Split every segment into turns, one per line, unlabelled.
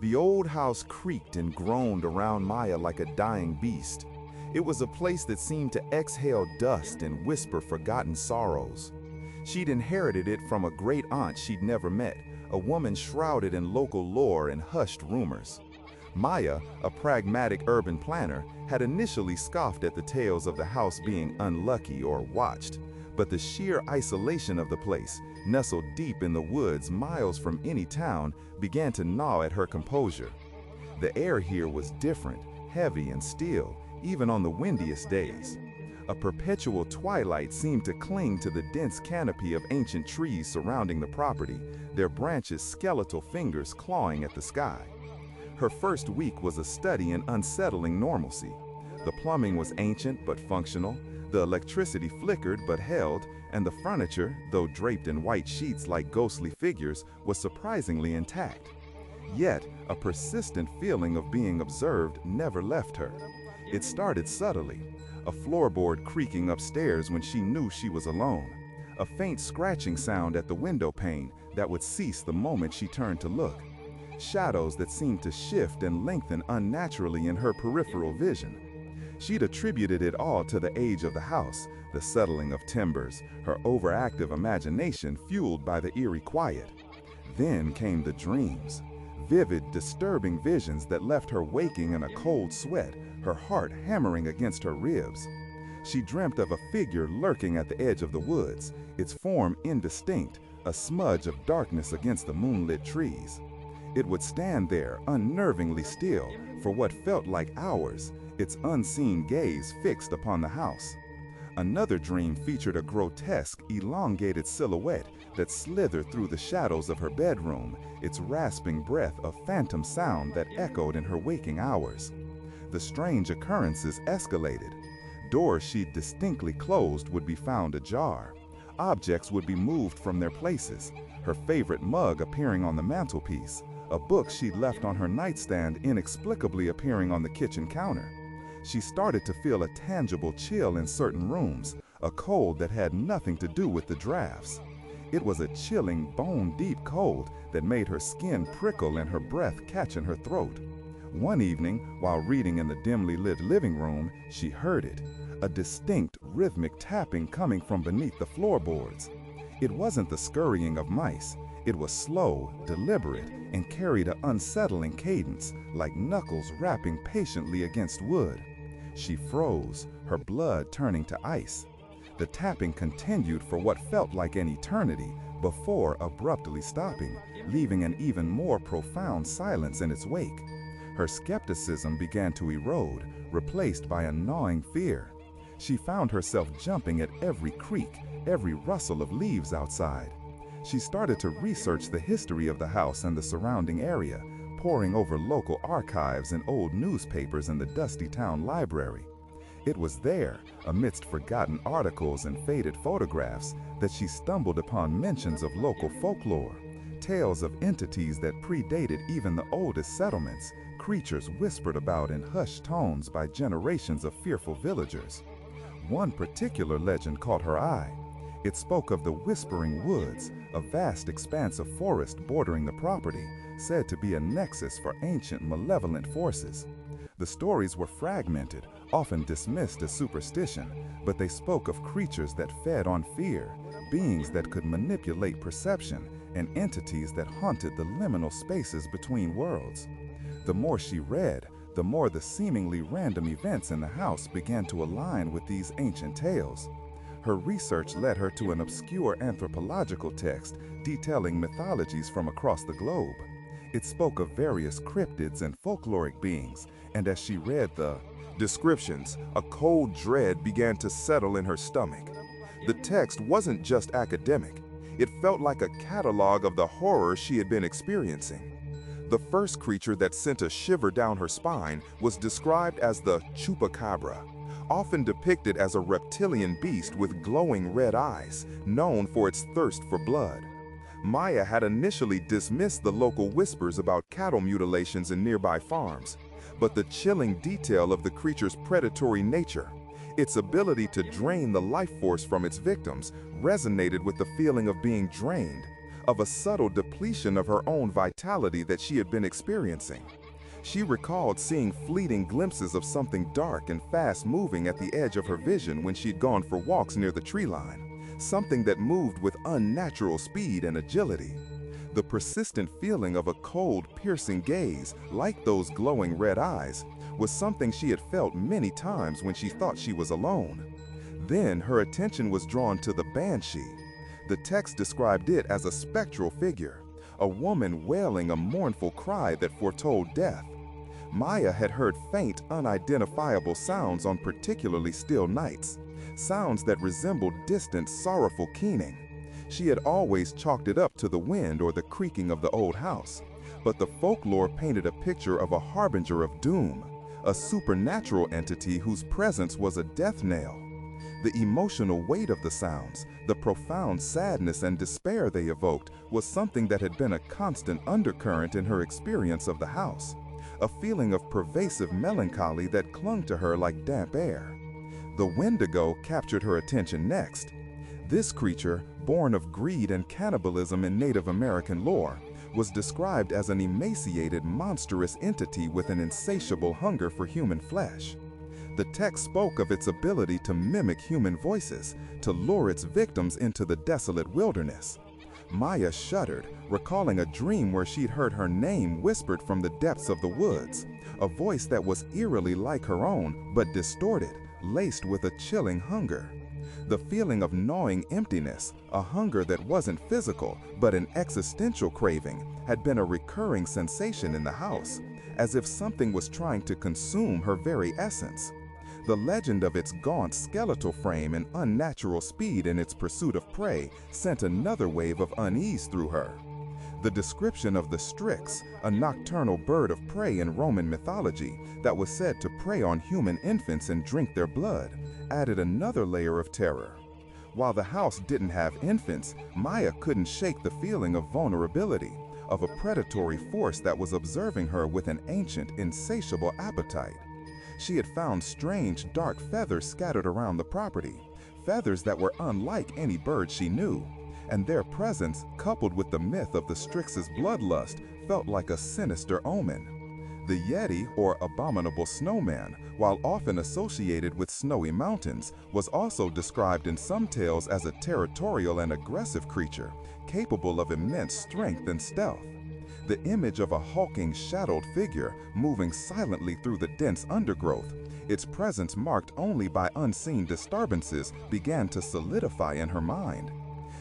The old house creaked and groaned around Maya like a dying beast. It was a place that seemed to exhale dust and whisper forgotten sorrows. She'd inherited it from a great aunt she'd never met, a woman shrouded in local lore and hushed rumors. Maya, a pragmatic urban planner, had initially scoffed at the tales of the house being unlucky or watched, but the sheer isolation of the place, nestled deep in the woods miles from any town, began to gnaw at her composure. The air here was different, heavy and still, even on the windiest days. A perpetual twilight seemed to cling to the dense canopy of ancient trees surrounding the property, their branches skeletal fingers clawing at the sky. Her first week was a study in unsettling normalcy. The plumbing was ancient but functional, the electricity flickered but held, and the furniture, though draped in white sheets like ghostly figures, was surprisingly intact. Yet, a persistent feeling of being observed never left her. It started subtly, a floorboard creaking upstairs when she knew she was alone, a faint scratching sound at the window pane that would cease the moment she turned to look, shadows that seemed to shift and lengthen unnaturally in her peripheral vision. She'd attributed it all to the age of the house, the settling of timbers, her overactive imagination fueled by the eerie quiet. Then came the dreams, vivid, disturbing visions that left her waking in a cold sweat, her heart hammering against her ribs. She dreamt of a figure lurking at the edge of the woods, its form indistinct, a smudge of darkness against the moonlit trees. It would stand there, unnervingly still, for what felt like hours, its unseen gaze fixed upon the house. Another dream featured a grotesque, elongated silhouette that slithered through the shadows of her bedroom, its rasping breath a phantom sound that echoed in her waking hours. The strange occurrences escalated. Doors she'd distinctly closed would be found ajar. Objects would be moved from their places, her favorite mug appearing on the mantelpiece, a book she'd left on her nightstand inexplicably appearing on the kitchen counter. She started to feel a tangible chill in certain rooms, a cold that had nothing to do with the drafts. It was a chilling, bone-deep cold that made her skin prickle and her breath catch in her throat. One evening, while reading in the dimly lit living room, she heard it, a distinct, rhythmic tapping coming from beneath the floorboards. It wasn't the scurrying of mice. It was slow, deliberate, and carried an unsettling cadence, like knuckles rapping patiently against wood. She froze, her blood turning to ice. The tapping continued for what felt like an eternity, before abruptly stopping, leaving an even more profound silence in its wake. Her skepticism began to erode, replaced by a gnawing fear. She found herself jumping at every creak, every rustle of leaves outside. She started to research the history of the house and the surrounding area, poring over local archives and old newspapers in the dusty town library. It was there, amidst forgotten articles and faded photographs, that she stumbled upon mentions of local folklore, tales of entities that predated even the oldest settlements, creatures whispered about in hushed tones by generations of fearful villagers. One particular legend caught her eye. It spoke of the Whispering Woods, a vast expanse of forest bordering the property, said to be a nexus for ancient malevolent forces. The stories were fragmented, often dismissed as superstition, but they spoke of creatures that fed on fear, beings that could manipulate perception, and entities that haunted the liminal spaces between worlds. The more she read, the more the seemingly random events in the house began to align with these ancient tales. Her research led her to an obscure anthropological text detailing mythologies from across the globe. It spoke of various cryptids and folkloric beings, and as she read the descriptions, a cold dread began to settle in her stomach. The text wasn't just academic. It felt like a catalog of the horror she had been experiencing. The first creature that sent a shiver down her spine was described as the chupacabra, often depicted as a reptilian beast with glowing red eyes, known for its thirst for blood. Maya had initially dismissed the local whispers about cattle mutilations in nearby farms, but the chilling detail of the creature's predatory nature, its ability to drain the life force from its victims, resonated with the feeling of being drained, of a subtle depletion of her own vitality that she had been experiencing. She recalled seeing fleeting glimpses of something dark and fast-moving at the edge of her vision when she'd gone for walks near the tree line, something that moved with unnatural speed and agility. The persistent feeling of a cold, piercing gaze, like those glowing red eyes, was something she had felt many times when she thought she was alone. Then her attention was drawn to the banshee. The text described it as a spectral figure, a woman wailing a mournful cry that foretold death. Maya had heard faint, unidentifiable sounds on particularly still nights, sounds that resembled distant, sorrowful keening. She had always chalked it up to the wind or the creaking of the old house, but the folklore painted a picture of a harbinger of doom, a supernatural entity whose presence was a death knell. The emotional weight of the sounds, the profound sadness and despair they evoked, was something that had been a constant undercurrent in her experience of the house, a feeling of pervasive melancholy that clung to her like damp air. The Wendigo captured her attention next. This creature, born of greed and cannibalism in Native American lore, was described as an emaciated, monstrous entity with an insatiable hunger for human flesh. The text spoke of its ability to mimic human voices, to lure its victims into the desolate wilderness. Maya shuddered, recalling a dream where she'd heard her name whispered from the depths of the woods, a voice that was eerily like her own, but distorted, laced with a chilling hunger. The feeling of gnawing emptiness, a hunger that wasn't physical, but an existential craving, had been a recurring sensation in the house, as if something was trying to consume her very essence. The legend of its gaunt skeletal frame and unnatural speed in its pursuit of prey sent another wave of unease through her. The description of the Strix, a nocturnal bird of prey in Roman mythology that was said to prey on human infants and drink their blood, added another layer of terror. While the house didn't have infants, Maya couldn't shake the feeling of vulnerability, of a predatory force that was observing her with an ancient, insatiable appetite. She had found strange, dark feathers scattered around the property, feathers that were unlike any bird she knew, and their presence, coupled with the myth of the Strix's bloodlust, felt like a sinister omen. The Yeti, or abominable snowman, while often associated with snowy mountains, was also described in some tales as a territorial and aggressive creature, capable of immense strength and stealth. The image of a hulking, shadowed figure moving silently through the dense undergrowth, its presence marked only by unseen disturbances, began to solidify in her mind.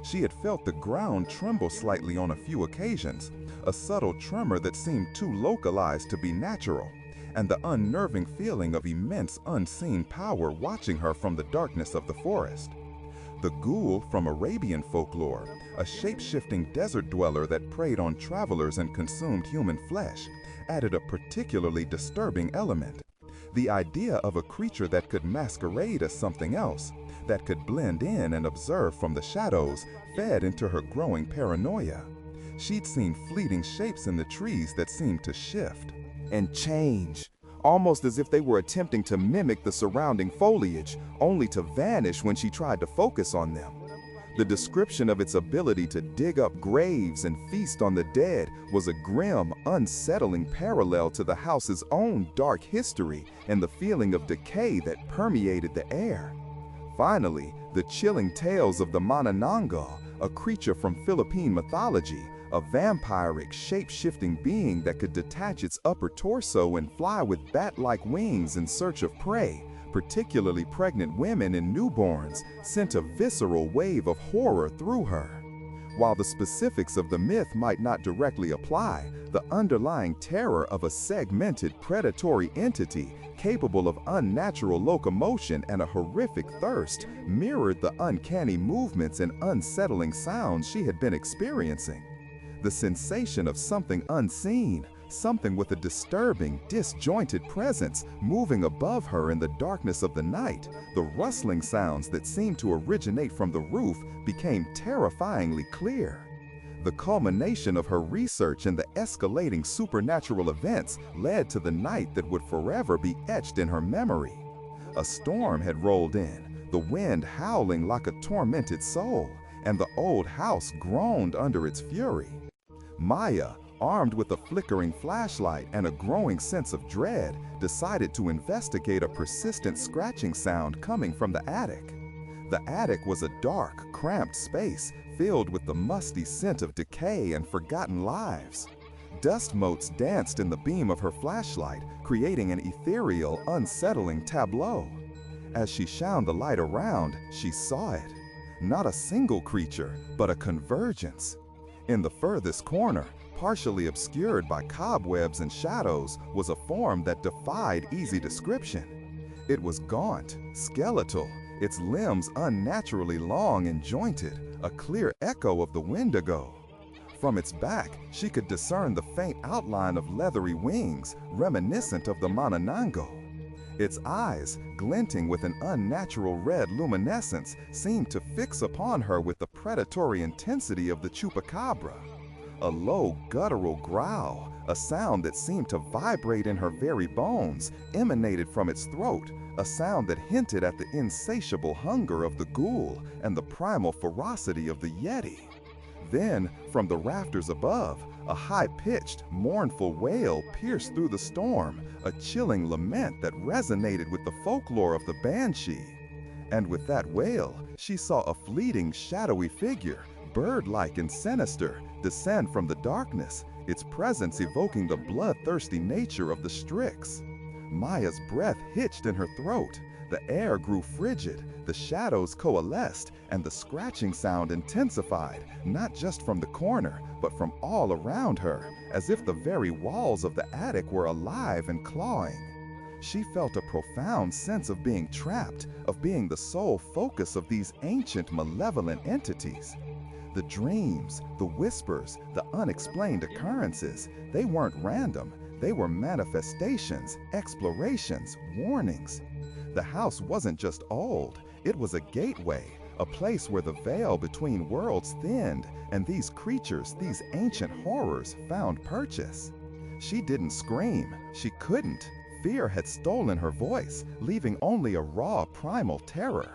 She had felt the ground tremble slightly on a few occasions, a subtle tremor that seemed too localized to be natural, and the unnerving feeling of immense unseen power watching her from the darkness of the forest. The ghoul from Arabian folklore, a shape-shifting desert dweller that preyed on travelers and consumed human flesh, added a particularly disturbing element. The idea of a creature that could masquerade as something else, that could blend in and observe from the shadows, fed into her growing paranoia. She'd seen fleeting shapes in the trees that seemed to shift and change, almost as if they were attempting to mimic the surrounding foliage, only to vanish when she tried to focus on them. The description of its ability to dig up graves and feast on the dead was a grim, unsettling parallel to the house's own dark history and the feeling of decay that permeated the air. Finally, the chilling tales of the Manananggal, a creature from Philippine mythology, a vampiric, shape-shifting being that could detach its upper torso and fly with bat-like wings in search of prey, particularly pregnant women and newborns, sent a visceral wave of horror through her. While the specifics of the myth might not directly apply, the underlying terror of a segmented predatory entity capable of unnatural locomotion and a horrific thirst mirrored the uncanny movements and unsettling sounds she had been experiencing. The sensation of something unseen, something with a disturbing, disjointed presence moving above her in the darkness of the night, the rustling sounds that seemed to originate from the roof became terrifyingly clear. The culmination of her research and the escalating supernatural events led to the night that would forever be etched in her memory. A storm had rolled in, the wind howling like a tormented soul, and the old house groaned under its fury. Maya, armed with a flickering flashlight and a growing sense of dread, decided to investigate a persistent scratching sound coming from the attic. The attic was a dark, cramped space filled with the musty scent of decay and forgotten lives. Dust motes danced in the beam of her flashlight, creating an ethereal, unsettling tableau. As she shined the light around, she saw it. Not a single creature, but a convergence. In the furthest corner, partially obscured by cobwebs and shadows, was a form that defied easy description. It was gaunt, skeletal, its limbs unnaturally long and jointed, a clear echo of the Wendigo. From its back, she could discern the faint outline of leathery wings, reminiscent of the Mananango. Its eyes, glinting with an unnatural red luminescence, seemed to fix upon her with the predatory intensity of the chupacabra. A low, guttural growl, a sound that seemed to vibrate in her very bones, emanated from its throat, a sound that hinted at the insatiable hunger of the ghoul and the primal ferocity of the yeti. Then, from the rafters above, a high-pitched, mournful wail pierced through the storm, a chilling lament that resonated with the folklore of the banshee. And with that wail, she saw a fleeting, shadowy figure, bird-like and sinister, descend from the darkness, its presence evoking the bloodthirsty nature of the Strix. Maya's breath hitched in her throat. The air grew frigid, the shadows coalesced, and the scratching sound intensified, not just from the corner, but from all around her, as if the very walls of the attic were alive and clawing. She felt a profound sense of being trapped, of being the sole focus of these ancient, malevolent entities. The dreams, the whispers, the unexplained occurrences, they weren't random. They were manifestations, explorations, warnings. The house wasn't just old, it was a gateway, a place where the veil between worlds thinned, and these creatures, these ancient horrors, found purchase. She didn't scream, she couldn't. Fear had stolen her voice, leaving only a raw, primal terror.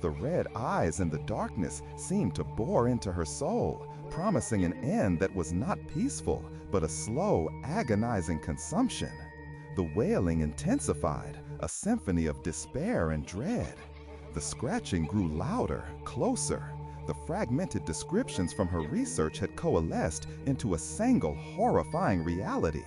The red eyes in the darkness seemed to bore into her soul, promising an end that was not peaceful, but a slow, agonizing consumption. The wailing intensified, a symphony of despair and dread. The scratching grew louder, closer. The fragmented descriptions from her research had coalesced into a single horrifying reality.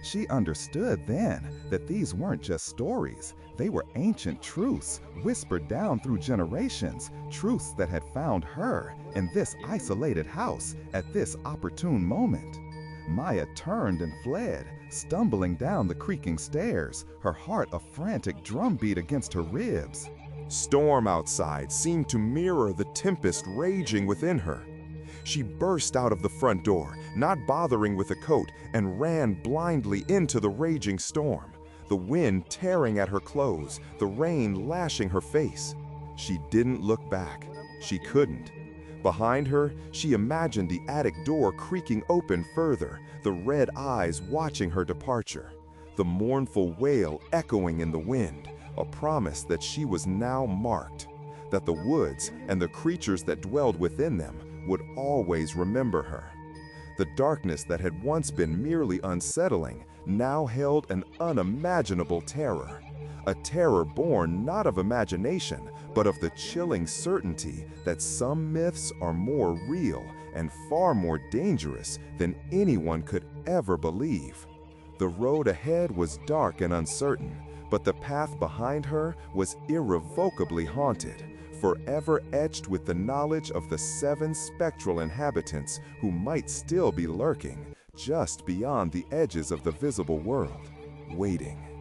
She understood then that these weren't just stories, they were ancient truths whispered down through generations, truths that had found her in this isolated house at this opportune moment. Maya turned and fled, stumbling down the creaking stairs, her heart a frantic drumbeat against her ribs.
Storm outside seemed to mirror the tempest raging within her. She burst out of the front door, not bothering with a coat, and ran blindly into the raging storm, the wind tearing at her clothes, the rain lashing her face. She didn't look back. She couldn't. Behind her, she imagined the attic door creaking open further, the red eyes watching her departure, the mournful wail echoing in the wind, a promise that she was now marked, that the woods and the creatures that dwelled within them would always remember her. The darkness that had once been merely unsettling now held an unimaginable terror, a terror born not of imagination, but of the chilling certainty that some myths are more real and far more dangerous than anyone could ever believe. The road ahead was dark and uncertain, but the path behind her was irrevocably haunted, forever etched with the knowledge of the 7 spectral inhabitants who might still be lurking just beyond the edges of the visible world, waiting.